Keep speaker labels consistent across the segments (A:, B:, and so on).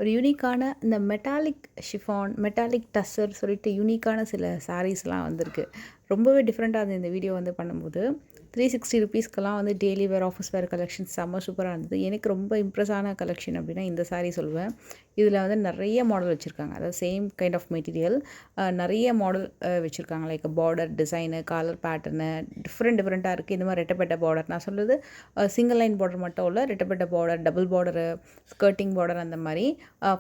A: ஒரு யூனிக்கான இந்த மெட்டாலிக் ஷிஃபான், மெட்டாலிக் டஸ்ஸர் சொல்லிட்டு யூனிக்கான சில சாரீஸ்லாம் வந்திருக்கு. ரொம்பவே டிஃப்ரெண்ட்டாக இருந்தது இந்த வீடியோ வந்து பண்ணும்போது. 360 ருப்பீஸ்க்கெல்லாம் வந்து டெய்லி வேர், ஆஃபீஸ் வேர் கலெக்ஷன்ஸ் செம்ம சூப்பராக இருந்தது. எனக்கு ரொம்ப இம்ப்ரெஸ் ஆன கலெக்ஷன் அப்படின்னா இந்த சாரீ சொல்லுவேன். இதில் வந்து நிறைய மாடல் வச்சுருக்காங்க. அதாவது சேம் கைண்ட் ஆஃப் மெட்டீரியல் நிறைய மாடல் வச்சுருக்காங்க. Like border design, collar pattern டிஃப்ரெண்ட்டாக இருக்குது. இந்த மாதிரி ரெட்டப்பட்ட பார்டர், நான் சொல்கிறது சிங்கிள் லைன் பார்டர் மட்டும் இல்லை, ரெட்டப்பட்ட border, double border, skirting border அந்த மாதிரி.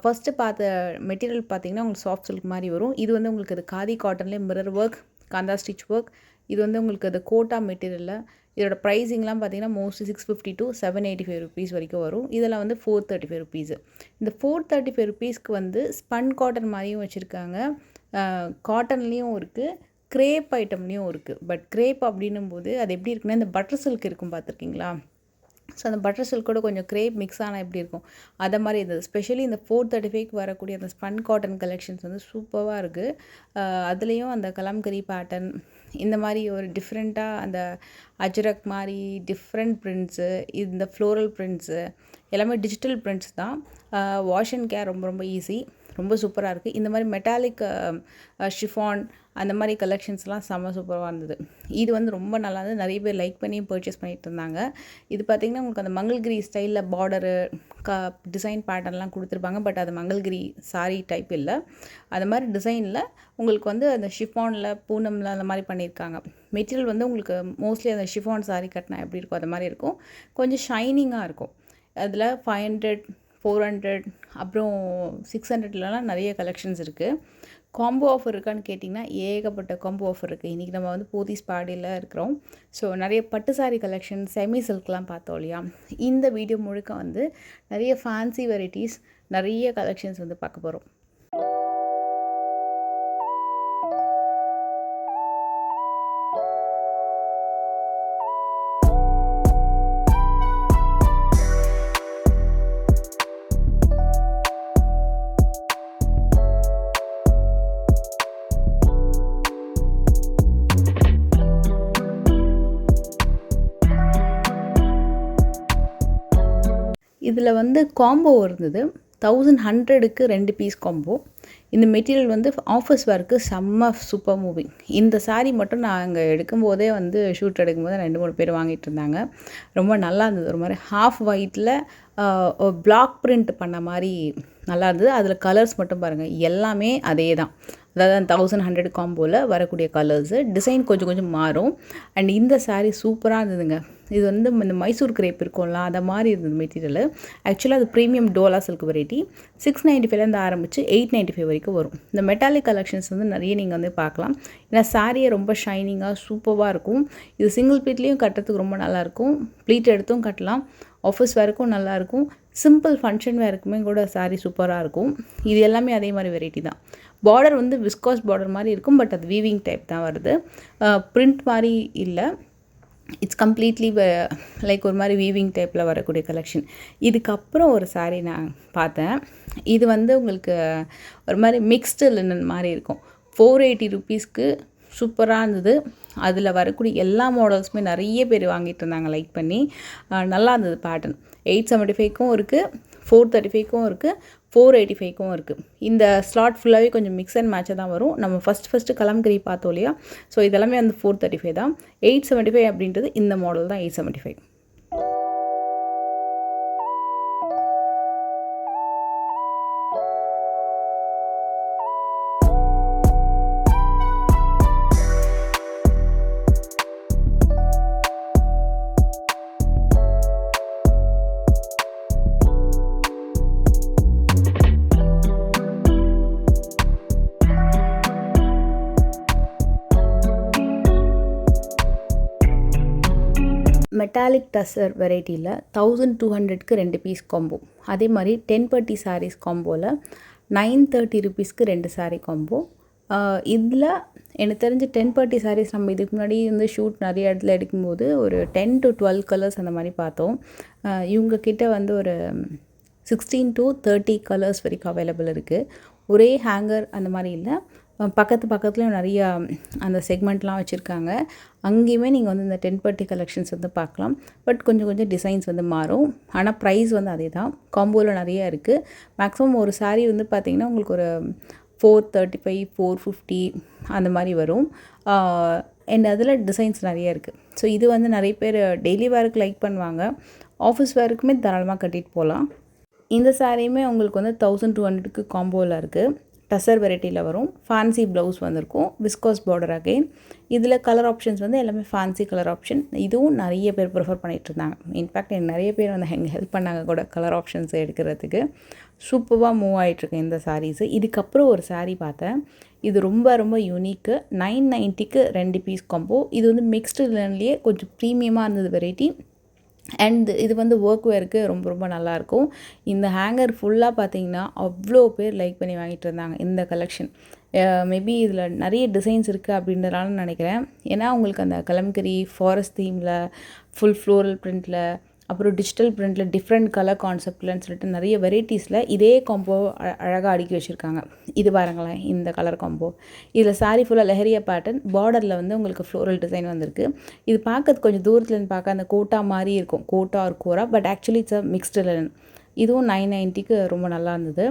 A: ஃபஸ்ட்டு பார்த்த மெட்டீரியல் பார்த்திங்கன்னா உங்களுக்கு சாஃப்ட் சில்க் மாதிரி வரும். இது வந்து உங்களுக்கு அது காதி காட்டன்லேயே mirror work, kantha stitch work. இது வந்து உங்களுக்கு அது கோட்டா மெட்டீரியலில். இதோட ப்ரைஸிங்லாம் பார்த்தீங்கன்னா மோஸ்ட்லி 650 to 785 ருபீஸ் வரைக்கும் வரும். இதில் வந்து 435 ருபீஸு. இந்த 435 ருபீஸ்க்கு வந்து ஸ்பன் காட்டன் மாதிரியும் வச்சுருக்காங்க, காட்டன்லேயும் இருக்குது, க்ரேப் ஐட்டம்லேயும் இருக்குது. பட் க்ரேப் அப்படின்னும் போது அது எப்படி இருக்குன்னா, இந்த பட்டர் சில்க் இருக்கும் பார்த்துருக்கீங்களா? ஸோ அந்த பட்டர் சில்கோட கொஞ்சம் க்ரேப் மிக்ஸ் ஆனால் எப்படி இருக்கும், அதை மாதிரி இருந்தது. ஸ்பெஷலி இந்த 435க்கு வரக்கூடிய அந்த ஸ்பன் காட்டன் கலெக்ஷன்ஸ் வந்து சூப்பராக இருக்குது. அதுலேயும் அந்த கலம்கரி பேட்டர்ன், இந்த மாதிரி ஒரு டிஃப்ரெண்ட்டாக அந்த அஜ்ரக் மாதிரி டிஃப்ரெண்ட் பிரிண்ட்ஸு, இந்த ஃப்ளோரல் பிரிண்ட்ஸு எல்லாமே டிஜிட்டல் பிரிண்ட்ஸ் தான். வாஷ் அண்ட் கேர் ரொம்ப ரொம்ப ஈஸி, ரொம்ப சூப்பராக இருக்குது. இந்த மாதிரி மெட்டாலிக் ஷிஃபான் அந்த மாதிரி கலெக்ஷன்ஸ்லாம் செம்ம சூப்பராக இருந்தது. இது வந்து ரொம்ப நல்லா இருந்தது. நிறைய பேர் லைக் பண்ணி பர்ச்சேஸ் பண்ணிட்டு இருந்தாங்க. இது பார்த்திங்கன்னா உங்களுக்கு அந்த மங்கள்கிரி ஸ்டைலில் பார்டரு, டிசைன் பேட்டர்ன்லாம் கொடுத்துருப்பாங்க. பட் அது மங்கள்கிரி சாரீ டைப் இல்லை. அது மாதிரி டிசைனில் உங்களுக்கு வந்து அந்த ஷிஃபானில், பூனமில் அந்த மாதிரி பண்ணியிருக்காங்க. மெட்டீரியல் வந்து உங்களுக்கு மோஸ்ட்லி அந்த ஷிஃபான் சாரீ கட்டினா எப்படி இருக்கும் அது மாதிரி இருக்கும். கொஞ்சம் ஷைனிங்காக இருக்கும். அதில் 500, 400 அப்புறம் 600லலாம் நிறைய கலெக்ஷன்ஸ் இருக்குது. காம்போ ஆஃபர் இருக்கான்னு கேட்டிங்கன்னா ஏகப்பட்ட காம்போ ஆஃபர் இருக்குது. இன்றைக்கி நம்ம வந்து போத்தீஸ் பாடியில் இருக்கிறோம். ஸோ நிறைய பட்டு சாரீ கலெக்ஷன், செமி சில்க்லாம் பார்த்தோம் இல்லையா? இந்த வீடியோ முழுக்க வந்து நிறைய ஃபேன்சி வெரைட்டிஸ், நிறைய கலெக்ஷன்ஸ் வந்து பார்க்க போகிறோம். இதில் வந்து காம்போ இருந்தது. 1100க்கு 2 பீஸ் காம்போ. இந்த மெட்டீரியல் வந்து ஆஃபீஸ் வேர்க்கு செம்ம சூப்பர் மூவிங். இந்த சாரீ மட்டும் நான் அங்கே எடுக்கும்போதே வந்து ஷூட் எடுக்கும்போது 2-3 பேர் வாங்கிட்டு இருந்தாங்க. ரொம்ப நல்லா இருந்தது. ஒரு மாதிரி ஹாஃப் ஒயிட்டில் பிளாக் பிரிண்ட் பண்ண மாதிரி நல்லா இருந்தது. அதில் கலர்ஸ் மட்டும் பாருங்கள், எல்லாமே அதே தான். அதாவது அந்த 1100 காம்போவில் வரக்கூடிய கலர்ஸு, டிசைன் கொஞ்சம் கொஞ்சம் மாறும். அண்ட் இந்த சாரீ சூப்பராக இருந்ததுங்க. இது வந்து இந்த மைசூர் கிரேப் இருக்கும்ல, அதை மாதிரி இருந்தது மெட்டீரியல். ஆக்சுவலாக அது ப்ரீமியம் டோலா சில்க் வெரைட்டி. 695லேருந்து ஆரம்பித்து 895 வரைக்கும் வரும். இந்த மெட்டாலிக் கலெக்ஷன்ஸ் வந்து நிறைய நீங்கள் வந்து பார்க்கலாம். ஏன்னா சாரியை ரொம்ப ஷைனிங்காக சூப்பராக இருக்கும். இது சிங்கிள் ப்ளீட்லேயும் கட்டுறதுக்கு ரொம்ப நல்லாயிருக்கும். ப்ளீட் எடுத்தும் கட்டலாம். ஆஃபீஸ் வேருக்கும் நல்லாயிருக்கும். சிம்பிள் ஃபங்க்ஷன் வேருக்குமே கூட சாரீ சூப்பராக இருக்கும். இது எல்லாமே அதே மாதிரி வெரைட்டி தான். பார்டர் வந்து விஸ்காஸ் பார்டர் மாதிரி இருக்கும். பட் அது வீவிங் டைப் தான் வருது. பிரிண்ட் மாதிரி இல்லை. இட்ஸ் கம்ப்ளீட்லி லைக் ஒரு மாதிரி வீவிங் டைப்பில் வரக்கூடிய கலெக்ஷன். இதுக்கப்புறம் ஒரு சாரீ நான் பார்த்தேன். இது வந்து உங்களுக்கு ஒரு மாதிரி மிக்ஸ்டு லினன் மாதிரி இருக்கும். 480 ருபீஸ்க்கு சூப்பராக இருந்தது. அதில் வரக்கூடிய எல்லா மாடல்ஸுமே நிறைய பேர் வாங்கிட்டு இருந்தாங்க லைக் பண்ணி. நல்லா இருந்தது பேட்டர்ன். 875க்கும் இருக்குது, 435க்கும் இருக்குது, 485க்கும் இருக்குது. இந்த ஸ்லாட் ஃபுல்லாகவே கொஞ்சம் மிக்ஸ் அண்ட் மேட்சாக தான் வரும். நம்ம ஃபஸ்ட்டு கலம்கரி பார்த்தோம் இல்லையா? ஸோ இதெல்லாமே வந்து 435 தான். 875 அப்படின்றது இந்த மாடல் தான் 875. மெட்டாலிக் டஸ்ஸர் வெரைட்டியில் 1200க்கு 2 பீஸ் காம்போ. அதே மாதிரி 10 பட்டி சாரீஸ் காம்போவில் 930 ருபீஸ்க்கு 2 சாரீ காம்போ. இதில் எனக்கு தெரிஞ்சு 10 பட்டி சாரீஸ் நம்ம இதுக்கு முன்னாடி வந்து ஷூட் நிறைய இடத்துல எடுக்கும்போது ஒரு 10 to 12 கலர்ஸ் அந்த மாதிரி பார்த்தோம். இவங்க கிட்ட வந்து ஒரு 16 to 30 கலர்ஸ் வரைக்கும் அவைலபிள் இருக்குது. ஒரே ஹேங்கர் அந்த மாதிரி இல்லை. பக்கத்துலேயும் நிறையா அந்த செக்மெண்ட்லாம் வச்சுருக்காங்க. அங்கேயுமே நீங்கள் வந்து இந்த 10 கலெக்ஷன்ஸ் வந்து பார்க்கலாம். பட் கொஞ்சம் டிசைன்ஸ் வந்து மாறும். ஆனால் ப்ரைஸ் வந்து அதே தான். காம்போவில் நிறையா இருக்குது. மேக்ஸிமம் ஒரு சாரீ வந்து பார்த்திங்கன்னா உங்களுக்கு ஒரு 435, 450 அந்த மாதிரி வரும். அண்ட் அதில் டிசைன்ஸ் நிறைய இருக்குது. ஸோ இது வந்து நிறைய பேர் டெய்லி வேருக்கு லைக் பண்ணுவாங்க. ஆஃபீஸ் வேருக்குமே தாராளமாக கட்டிகிட்டு போகலாம். இந்த சாரியுமே உங்களுக்கு வந்து 1200க்கு காம்போவில் இருக்குது. டசர் வெரைட்டியில் வரும். ஃபேன்சி ப்ளவுஸ் வந்திருக்கும். Viscose border again. இதில் கலர் ஆப்ஷன்ஸ் வந்து எல்லாமே ஃபேன்சி கலர் ஆப்ஷன். இதுவும் நிறைய பேர் ப்ரிஃபர் பண்ணிகிட்டு இருந்தாங்க. இன்ஃபேக்ட் எனக்கு நிறைய பேர் வந்து எங்கள் ஹெல்ப் பண்ணாங்க கூட கலர் ஆப்ஷன்ஸ் எடுக்கிறதுக்கு. சூப்பராக மூவ் ஆகிட்டுருக்கு இந்த சாரீஸு. இதுக்கப்புறம் ஒரு சாரீ பார்த்தேன். இது ரொம்ப யூனிக்கு. 990க்கு 2 piece combo. இது வந்து மிக்ஸ்டு லினன்லேயே கொஞ்சம் ப்ரீமியமாக இருந்தது வெரைட்டி. அண்ட் இது வந்து ஒர்க் வேருக்கு ரொம்ப நல்லாயிருக்கும். இந்த ஹேங்கர் ஃபுல்லாக பார்த்தீங்கன்னா அவ்வளோ பேர் லைக் பண்ணி வாங்கிட்டு இருந்தாங்க இந்த கலெக்ஷன். மேபி இதில் நிறைய டிசைன்ஸ் இருக்குது அப்படின்றனால நினைக்கிறேன். ஏன்னா உங்களுக்கு அந்த கலம்கரி ஃபாரஸ்ட் தீமில், ஃபுல் ஃப்ளோரல் பிரிண்டில், அப்புறம் டிஜிட்டல் பிரிண்டில், டிஃப்ரெண்ட் கலர் கான்செப்ட்லன்னு சொல்லிட்டு நிறைய வெரைட்டிஸில் இதே காம்போ அழகாக அடுக்கி வச்சுருக்காங்க. இது பாருங்களேன், இந்த கலர் காம்போ. இதில் சாரீ ஃபுல்லாக லெஹரியா பேட்டர்ன், பார்டரில் வந்து உங்களுக்கு ஃப்ளோரல் டிசைன் வந்திருக்கு. இது பார்க்கறது கொஞ்சம் தூரத்துலேருந்து பார்க்க அந்த கோட்டா மாதிரி இருக்கும். கோட்டா ஒரு kora, but actually it's a mixed linen. இதுவும் 990க்கு ரொம்ப நல்லா இருந்தது.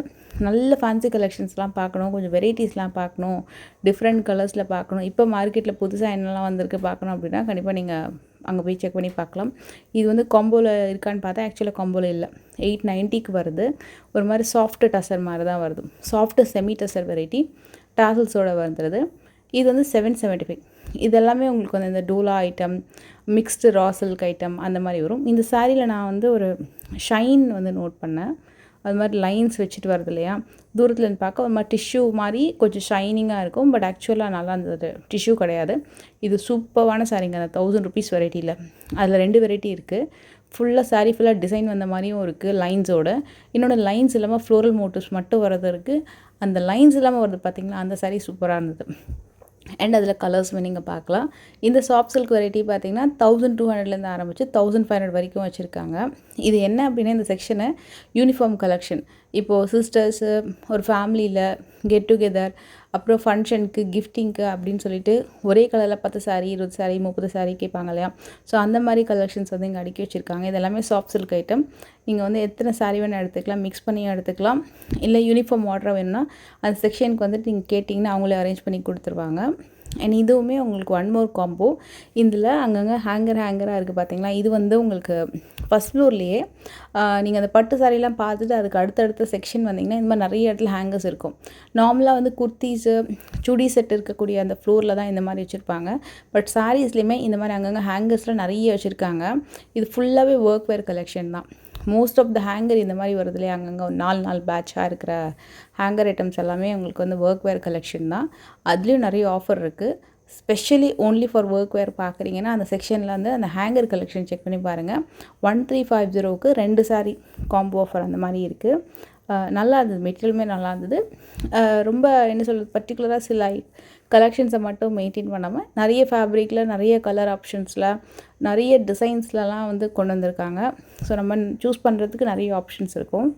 A: நல்ல ஃபேன்சி கலெக்ஷன்ஸ்லாம் பார்க்கணும், கொஞ்சம் வெரைட்டிஸ்லாம் பார்க்கணும், டிஃப்ரெண்ட் கலர்ஸில் பார்க்கணும், இப்போ மார்க்கெட்டில் புதுசாக என்னெல்லாம் வந்திருக்கு பார்க்கணும் அப்படின்னா கண்டிப்பாக நீங்கள் அங்கே போய் செக் பண்ணி பார்க்கலாம். இது வந்து காம்போவில் இருக்கான்னு பார்த்தா ஆக்சுவலாக காம்போவில் இல்லை. 890க்கு வருது. ஒரு மாதிரி சாஃப்ட் டசர் மாதிரி தான் வருது. சாஃப்ட் செமி டசர் வெரைட்டி டாசல்ஸோடு வந்துடுது. இது வந்து 775. இதெல்லாமே உங்களுக்கு வந்து இந்த dola item, mixed raw silk item அந்த மாதிரி வரும். இந்த சாரியில் நான் வந்து ஒரு ஷைன் வந்து நோட் பண்ணேன். அது மாதிரி லைன்ஸ் வச்சுட்டு வருது இல்லையா, தூரத்துலேருந்து பார்க்க ஒரு மாதிரி டிஷ்யூ மாதிரி கொஞ்சம் ஷைனிங்காக இருக்கும். பட் ஆக்சுவலாக நல்லா இருந்தது. டிஷ்யூ கிடையாது. இது சூப்பரான சாரீங்க. அந்த 1000 ருபீஸ் வெரைட்டியில் அதில் 2 வெரைட்டி இருக்குது. ஃபுல்லாக சாரீ ஃபுல்லாக டிசைன் வந்த மாதிரியும் இருக்குது லைன்ஸோடு. இன்னொன்று லைன்ஸ் இல்லாமல் ஃப்ளோரல் மோட்டிவ்ஸ் மட்டும் வரது இருக்குது. அந்த லைன்ஸ் இல்லாமல் வருது பார்த்திங்களா, அந்த சாரீ சூப்பராக இருந்தது. அண்ட் அதில் கலர்ஸுமே நீங்கள் பார்க்கலாம். இந்த சாஃப்ட் சில்க் வெரைட்டி பார்த்திங்கன்னா 1200லேருந்து ஆரம்பித்து 1500 வரைக்கும் வச்சுருக்காங்க. இது என்ன அப்படின்னா, இந்த செக்ஷனு யூனிஃபார்ம் கலெக்ஷன். இப்போது சிஸ்டர்ஸு ஒரு ஃபேமிலியில் கெட் டுகெதர், அப்புறம் ஃபங்க்ஷனுக்கு, கிஃப்டிங்க்கு அப்படின்னு சொல்லிட்டு ஒரே கலரில் 10 சாரீ, 20 சாரீ, 30 சாரீ கேட்பாங்க இல்லையா. ஸோ அந்த மாதிரி கலெக்ஷன்ஸ் வந்து இங்கே அடுக்கி வச்சுருக்காங்க. இது எல்லாமே சாஃப்ட் சில்க் ஐட்டம். நீங்கள் வந்து எத்தனை சாரீ வேணால் எடுத்துக்கலாம், மிக்ஸ் பண்ணி எடுத்துக்கலாம். இல்லை யூனிஃபார்ம் ஆர்டராக வேணும்னா அந்த செக்ஷனுக்கு வந்துட்டு நீங்கள் கேட்டிங்கன்னா அவங்களே அரேஞ்ச் பண்ணி கொடுத்துருவாங்க. அண்ட் இதுவுமே உங்களுக்கு 1 மோர் காம்போ. இதில் அங்கங்கே ஹேங்கராக இருக்குது பார்த்தீங்களா. இது வந்து உங்களுக்கு ஃபஸ்ட் ஃப்ளோர்லேயே நீங்கள் அந்த பட்டு சாரீலாம் பார்த்துட்டு அதுக்கு அடுத்தடுத்த செக்ஷன் வந்தீங்கன்னா இந்த மாதிரி நிறைய இடத்துல ஹேங்கர்ஸ் இருக்கும். நார்மலாக வந்து குர்த்திஸு, சுடி செட் இருக்கக்கூடிய அந்த ஃப்ளோரில் தான் இந்த மாதிரி வச்சுருப்பாங்க. பட் சாரீஸ்லேயுமே இந்த மாதிரி அங்கங்கே ஹேங்கர்ஸில் நிறைய வச்சுருக்காங்க. இது ஃபுல்லாகவே ஒர்க் வேர் கலெக்ஷன் தான். மோஸ்ட் ஆஃப் த ஹேங்கர் இந்த மாதிரி வருதுலேயே அங்கங்கே ஒரு 4 பேட்சாக இருக்கிற ஹேங்கர் ஐட்டம்ஸ் எல்லாமே உங்களுக்கு வந்து ஒர்க் வேர் கலெக்ஷன் தான். அதுலேயும் நிறைய ஆஃபர் இருக்குது. ஸ்பெஷலி ஓன்லி ஃபார் ஒர்க் வேர் பார்க்குறீங்கன்னா அந்த செக்ஷனில் வந்து அந்த ஹேங்கர் கலெக்ஷன் செக் பண்ணி பாருங்கள். 1350க்கு 2 சாரீ காம்போ ஆஃபர் அந்த மாதிரி இருக்குது. நல்லா இருந்தது. மெட்டீரியலுமே நல்லா இருந்தது. ரொம்ப என்ன சொல்கிறது, பர்டிகுலராக சில கலெக்ஷன்ஸை மட்டும் மெயின்டைன் பண்ணாமல் நிறைய ஃபேப்ரிக்கில், நிறைய கலர் ஆப்ஷன்ஸில், நிறைய டிசைன்ஸ்லலாம் வந்து கொண்டு வந்திருக்காங்க. ஸோ நம்ம சூஸ் பண்ணுறதுக்கு நிறைய ஆப்ஷன்ஸ் இருக்கும்.